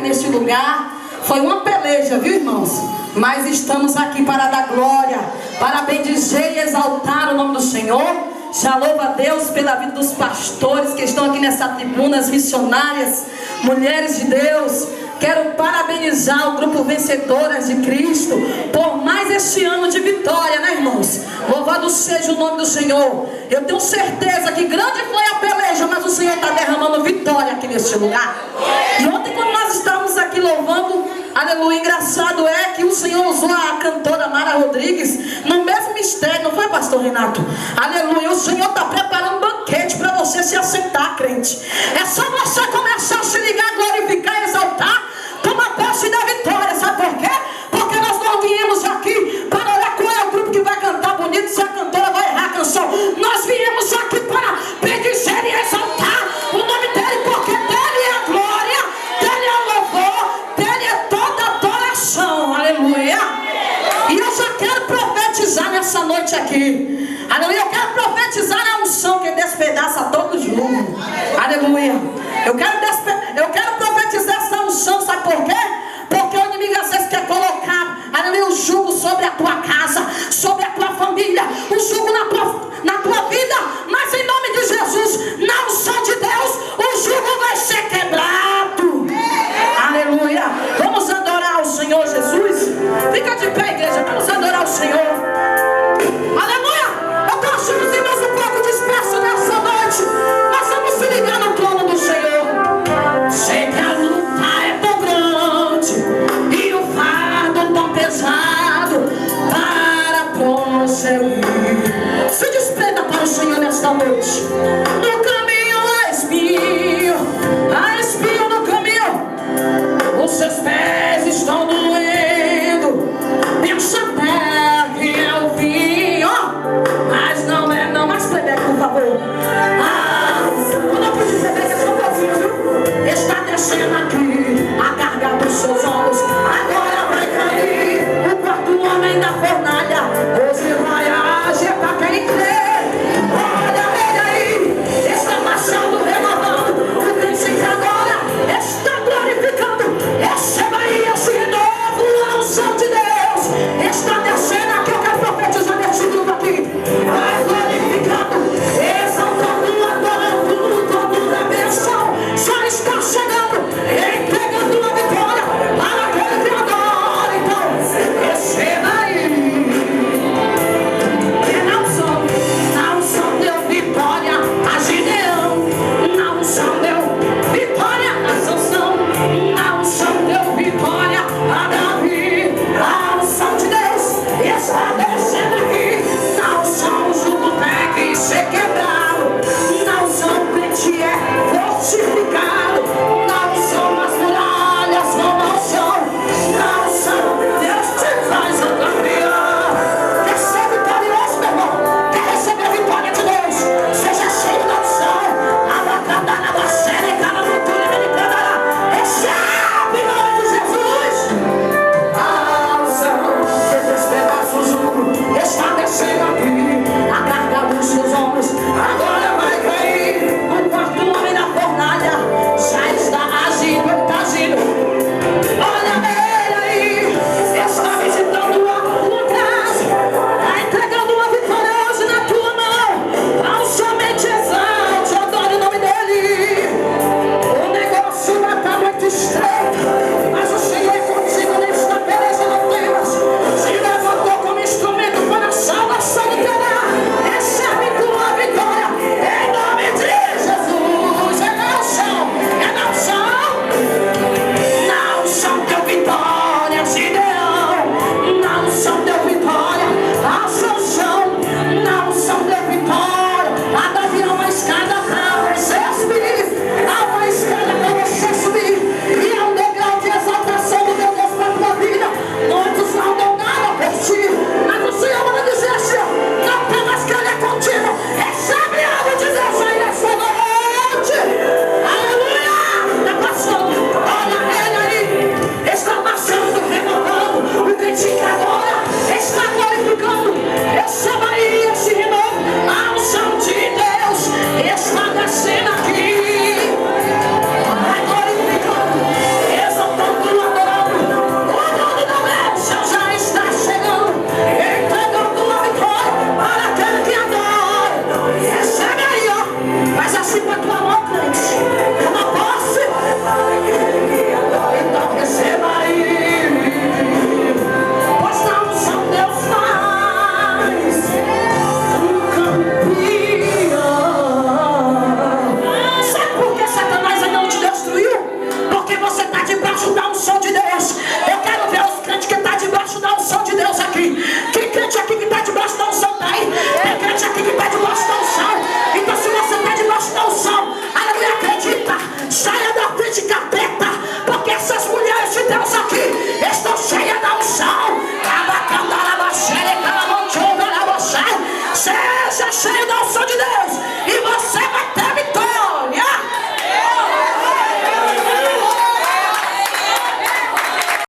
aqui neste lugar. Foi uma peleja, viu, irmãos? Mas estamos aqui para dar glória, para bendizer e exaltar o nome do Senhor. Já louvo a Deus pela vida dos pastores que estão aqui nessa tribuna, as missionárias, mulheres de Deus. Quero parabenizar o grupo Vencedoras de Cristo por mais este ano de vitória, né, irmãos? Louvado seja o nome do Senhor. Eu tenho certeza que grande foi a peleja, mas o Senhor está derramando vitória aqui neste lugar. E ontem, quando nós estávamos aqui louvando, aleluia, engraçado é que o Senhor usou a cantora Mara Rodrigues no mesmo mistério, não foi, pastor Renato? Aleluia, o Senhor está preparando um banquete para você se assentar, crente. É só você começar a se ligar, glorificar, exaltar, tomar posse da vitória. Sabe por quê? Porque nós não viemos aqui para olhar qual é o grupo que vai cantar bonito, se a cantora vai errar a canção. Nós viemos aqui para bendizer e exaltar o nome dele, porque dele é a glória, dele é o louvor, dele é toda a adoração. Aleluia. E eu já quero profetizar nessa noite aqui. Aleluia. Eu quero profetizar a unção que despedaça todo jugo. Aleluia. Eu quero profetizar essa unção, sabe por quê? Porque o inimigo às vezes quer colocar, aleluia, o jugo sobre a tua casa, sobre a tua família, o jugo na tua vida, mas em nome de Jesus, na unção de Deus, o jugo vai ser quebrado. Aleluia. Vamos adorar o Senhor Jesus. Fica de pé, igreja, vamos adorar o Senhor. Aleluia. Eu estou achando os irmãos um pouco dispersos nessa noite. Nós vamos se ligar no trono do Senhor. Sei que a luta é tão grande e o fardo tão pesado para prosseguir. Se desprenda para o Senhor nesta noite.